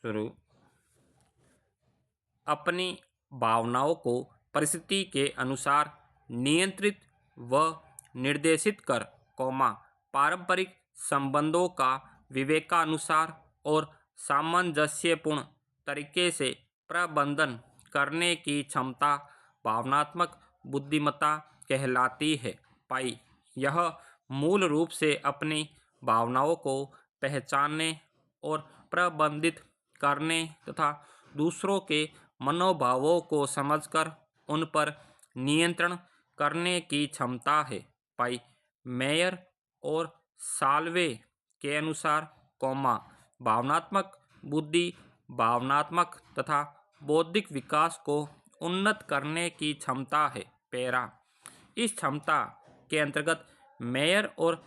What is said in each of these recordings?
शुरू। अपनी भावनाओं को परिस्थिति के अनुसार नियंत्रित व निर्देशित कर, पारंपरिक संबंधों का विवेकानुसार और सामंजस्यपूर्ण तरीके से प्रबंधन करने की क्षमता भावनात्मक बुद्धिमत्ता कहलाती है। पाई यह मूल रूप से अपनी भावनाओं को पहचानने और प्रबंधित करने तथा दूसरों के मनोभावों को समझकर उन पर नियंत्रण करने की क्षमता है। पाई मेयर और साल्वे के अनुसार, भावनात्मक बुद्धि भावनात्मक तथा बौद्धिक विकास को उन्नत करने की क्षमता है। पैरा इस क्षमता के अंतर्गत मेयर और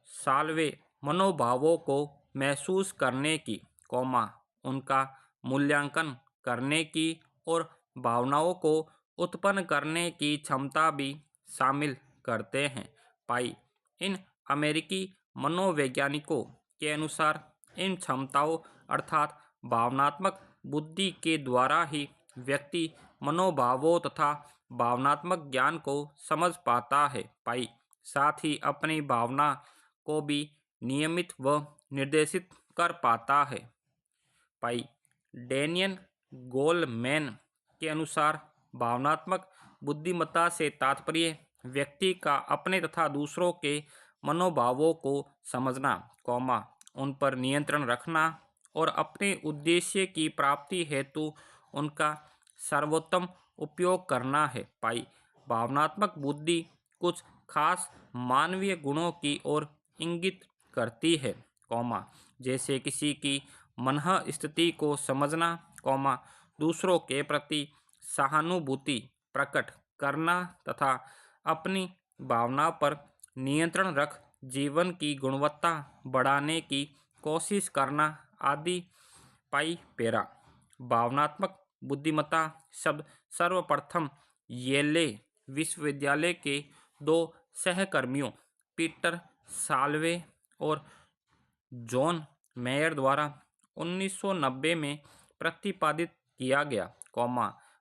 साल्वे मनोभावों को महसूस करने की, उनका मूल्यांकन करने की और भावनाओं को उत्पन्न करने की क्षमता भी शामिल करते हैं। पाई इन अमेरिकी मनोवैज्ञानिकों के अनुसार इन क्षमताओं अर्थात भावनात्मक बुद्धि के द्वारा ही व्यक्ति मनोभावों तथा भावनात्मक ज्ञान को समझ पाता है। पाई साथ ही अपनी भावना को भी नियमित व निर्देशित कर पाता है। पाई डेनियल गोलमैन के अनुसार भावनात्मक बुद्धिमत्ता से तात्पर्य व्यक्ति का अपने तथा दूसरों के मनोभावों को समझना, उन पर नियंत्रण रखना और अपने उद्देश्य की प्राप्ति हेतु उनका सर्वोत्तम उपयोग करना है। पाई भावनात्मक बुद्धि कुछ खास मानवीय गुणों की ओर इंगित करती है, जैसे किसी की मनः स्थिति को समझना, दूसरों के प्रति सहानुभूति प्रकट करना तथा अपनी भावना पर नियंत्रण रख जीवन की गुणवत्ता बढ़ाने की कोशिश करना आदि। पाई पेरा भावनात्मक बुद्धिमत्ता शब्द सर्वप्रथम येले विश्वविद्यालय के दो सहकर्मियों पीटर साल्वे और जॉन मेयर द्वारा 1990 में प्रतिपादित किया गया,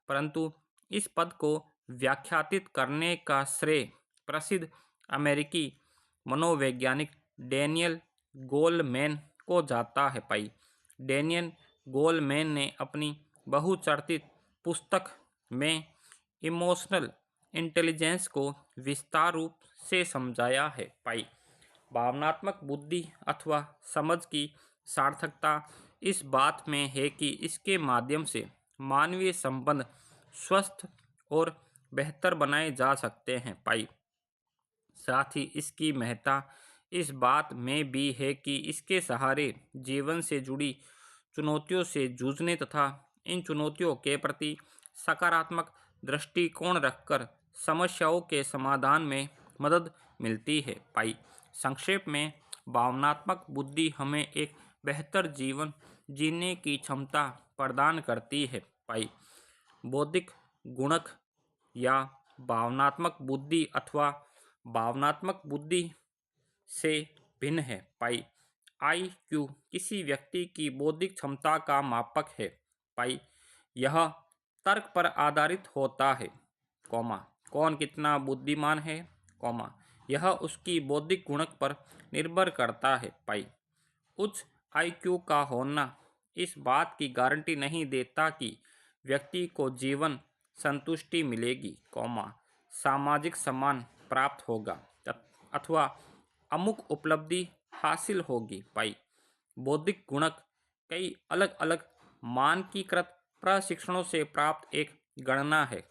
परंतु इस पद को व्याख्यातित करने का श्रेय प्रसिद्ध अमेरिकी मनोवैज्ञानिक डेनियल गोलमैन को जाता है। पाई डेनियल गोलमैन ने अपनी बहुचर्चित पुस्तक में इमोशनल इंटेलिजेंस को विस्तार रूप से समझाया है। पाई भावनात्मक बुद्धि अथवा समझ की सार्थकता इस बात में है कि इसके माध्यम से मानवीय संबंध स्वस्थ और बेहतर बनाए जा सकते हैं। पाई साथ ही इसकी महत्ता इस बात में भी है कि इसके सहारे जीवन से जुड़ी चुनौतियों से जूझने तथा इन चुनौतियों के प्रति सकारात्मक दृष्टिकोण रखकर समस्याओं के समाधान में मदद मिलती है। पाई संक्षेप में भावनात्मक बुद्धि हमें एक बेहतर जीवन जीने की क्षमता प्रदान करती है। पाई बौद्धिक गुणक या भावनात्मक बुद्धि अथवा भावनात्मक बुद्धि से भिन्न है। पाई IQ किसी व्यक्ति की बौद्धिक क्षमता का मापक है। पाई यह तर्क पर आधारित होता है, कौन कितना बुद्धिमान है, यह उसकी बौद्धिक गुणक पर निर्भर करता है। पाई उच्च IQ का होना इस बात की गारंटी नहीं देता कि व्यक्ति को जीवन संतुष्टि मिलेगी, सामाजिक सम्मान प्राप्त होगा अथवा अमुक उपलब्धि हासिल होगी। पाई बौद्धिक गुणक कई अलग अलग मानकीकृत प्रशिक्षणों से प्राप्त एक गणना है,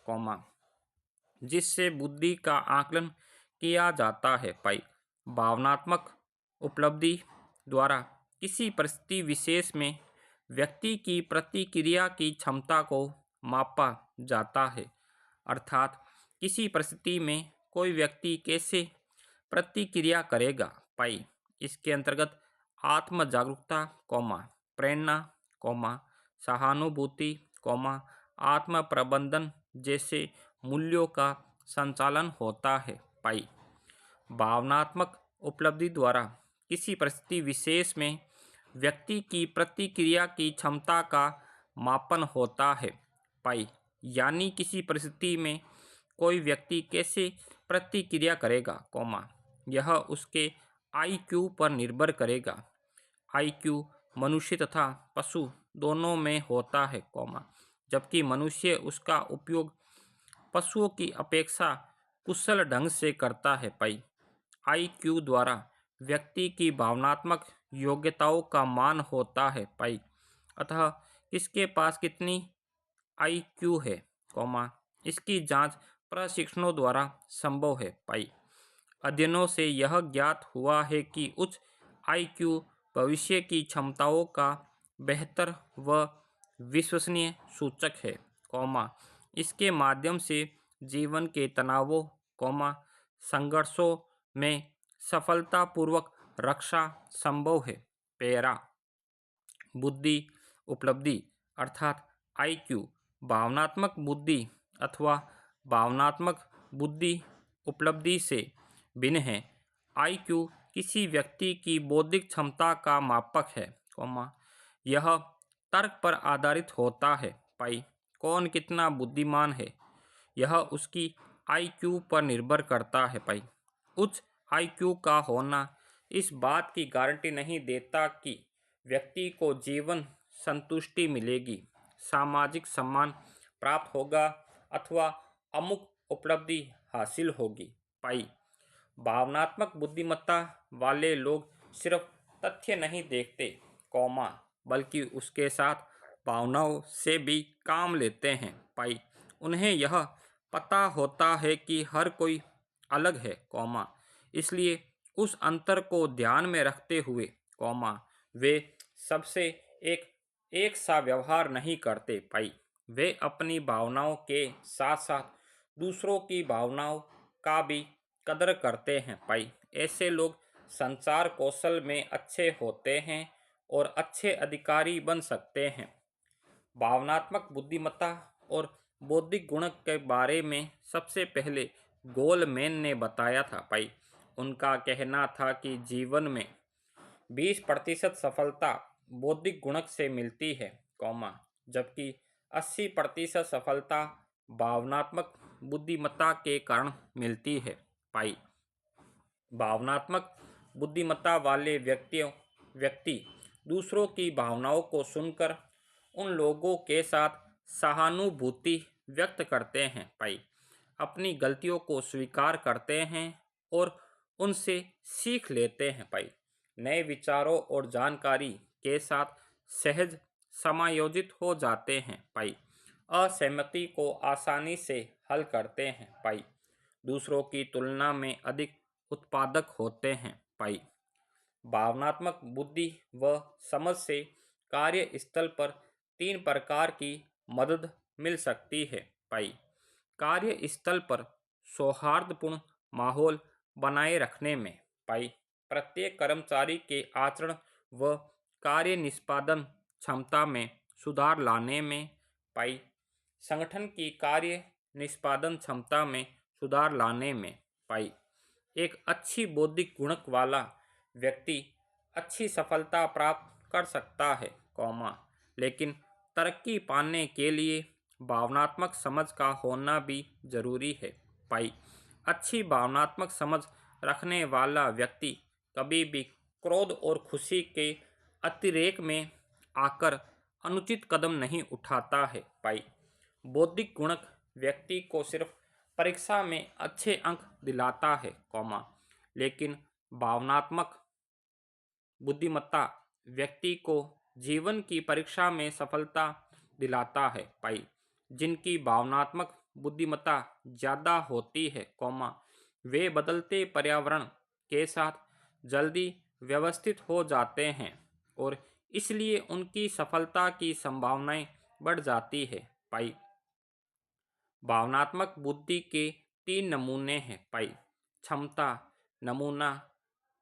जिससे बुद्धि का आकलन किया जाता है। पाई भावनात्मक उपलब्धि द्वारा किसी परिस्थिति विशेष में व्यक्ति की प्रतिक्रिया की क्षमता को मापा जाता है, अर्थात किसी परिस्थिति में कोई व्यक्ति कैसे प्रतिक्रिया करेगा। पाई इसके अंतर्गत आत्म जागरूकता, प्रेरणा, सहानुभूति, आत्म प्रबंधन जैसे मूल्यों का संचालन होता है। पाई भावनात्मक उपलब्धि द्वारा किसी परिस्थिति विशेष में व्यक्ति की प्रतिक्रिया की क्षमता का मापन होता है। पाई यानी किसी परिस्थिति में कोई व्यक्ति कैसे प्रतिक्रिया करेगा, कॉमा यह उसके आईक्यू पर निर्भर करेगा। आईक्यू मनुष्य तथा पशु दोनों में होता है, कॉमा जबकि मनुष्य उसका उपयोग पशुओं की अपेक्षा कुशल ढंग से करता है। पाई आईक्यू द्वारा व्यक्ति की भावनात्मक योग्यताओं का मान होता है। पाई अतः किसके पास कितनी आईक्यू है, कॉमा इसकी जांच प्रशिक्षणों द्वारा संभव है। पाई अध्ययनों से यह ज्ञात हुआ है कि उच्च आईक्यू भविष्य की क्षमताओं का बेहतर व विश्वसनीय सूचक है, कॉमा इसके माध्यम से जीवन के तनावों, कॉमा संघर्षों में सफलतापूर्वक रक्षा संभव है। पैरा बुद्धि उपलब्धि अर्थात आईक्यू भावनात्मक बुद्धि अथवा भावनात्मक बुद्धि उपलब्धि से भिन्न है। आईक्यू किसी व्यक्ति की बौद्धिक क्षमता का मापक है, कॉमा यह तर्क पर आधारित होता है। पाई कौन कितना बुद्धिमान है यह उसकी आईक्यू पर निर्भर करता है। पाई उच्च आईक्यू का होना इस बात की गारंटी नहीं देता कि व्यक्ति को जीवन संतुष्टि मिलेगी, सामाजिक सम्मान प्राप्त होगा अथवा अमुक उपलब्धि हासिल होगी। पाई भावनात्मक बुद्धिमत्ता वाले लोग सिर्फ तथ्य नहीं देखते, कॉमा बल्कि उसके साथ भावनाओं से भी काम लेते हैं। पाई उन्हें यह पता होता है कि हर कोई अलग है, कॉमा इसलिए उस अंतर को ध्यान में रखते हुए, कॉमा वे सबसे एक सा व्यवहार नहीं करते। पाई वे अपनी भावनाओं के साथ साथ दूसरों की भावनाओं का भी कदर करते हैं। पाई ऐसे लोग संचार कौशल में अच्छे होते हैं और अच्छे अधिकारी बन सकते हैं। भावनात्मक बुद्धिमत्ता और बौद्धिक गुण के बारे में सबसे पहले गोलमैन ने बताया था। पाई उनका कहना था कि जीवन में 20% सफलता बौद्धिक गुणक से मिलती है, कॉमा जबकि 80% सफलता भावनात्मक बुद्धिमत्ता के कारण मिलती है। पाई भावनात्मक बुद्धिमत्ता वाले व्यक्ति दूसरों की भावनाओं को सुनकर उन लोगों के साथ सहानुभूति व्यक्त करते हैं। पाई अपनी गलतियों को स्वीकार करते हैं और उनसे सीख लेते हैं। पाई नए विचारों और जानकारी के साथ सहज समायोजित हो जाते हैं। पाई असहमति को आसानी से हल करते हैं। पाई दूसरों की तुलना में अधिक उत्पादक होते हैं। पाई भावनात्मक बुद्धि व समझ से कार्यस्थल पर 3 प्रकार की मदद मिल सकती है। पाई कार्यस्थल पर सौहार्दपूर्ण माहौल बनाए रखने में। पाई प्रत्येक कर्मचारी के आचरण व कार्य निष्पादन क्षमता में सुधार लाने में। पाई संगठन की कार्य निष्पादन क्षमता में सुधार लाने में। पाई एक अच्छी बौद्धिक गुणक वाला व्यक्ति अच्छी सफलता प्राप्त कर सकता है, कॉमा लेकिन तरक्की पाने के लिए भावनात्मक समझ का होना भी जरूरी है। पाई अच्छी भावनात्मक समझ रखने वाला व्यक्ति कभी भी क्रोध और खुशी के अतिरेक में आकर अनुचित कदम नहीं उठाता है। पाई बौद्धिक गुणक व्यक्ति को सिर्फ परीक्षा में अच्छे अंक दिलाता है, कॉमा लेकिन भावनात्मक बुद्धिमत्ता व्यक्ति को जीवन की परीक्षा में सफलता दिलाता है। पाई जिनकी भावनात्मक बुद्धिमत्ता ज़्यादा होती है, कॉमा वे बदलते पर्यावरण के साथ जल्दी व्यवस्थित हो जाते हैं और इसलिए उनकी सफलता की संभावनाएं बढ़ जाती है। पाई भावनात्मक बुद्धि के 3 नमूने हैं। पाई क्षमता नमूना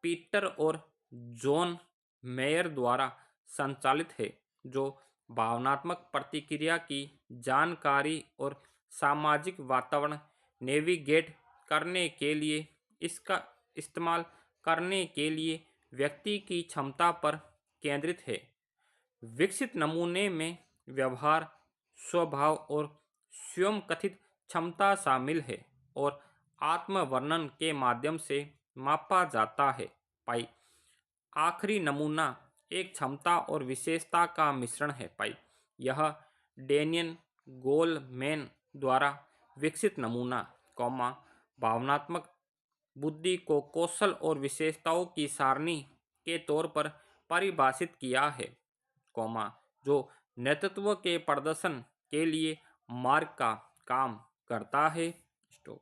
पीटर और जॉन मेयर द्वारा संचालित है, जो भावनात्मक प्रतिक्रिया की जानकारी और सामाजिक वातावरण नेविगेट करने के लिए इसका इस्तेमाल करने के लिए व्यक्ति की क्षमता पर केंद्रित है। विकसित नमूने में व्यवहार, स्वभाव और स्वयं कथित क्षमता शामिल है और आत्मवर्णन के माध्यम से मापा जाता है। पाई आखिरी नमूना एक क्षमता और विशेषता का मिश्रण है। पाई यह डेनियल गोलमैन द्वारा विकसित नमूना, भावनात्मक बुद्धि को कौशल और विशेषताओं की सारणी के तौर पर परिभाषित किया है, जो नेतृत्व के प्रदर्शन के लिए मार्ग का काम करता है। स्टॉप।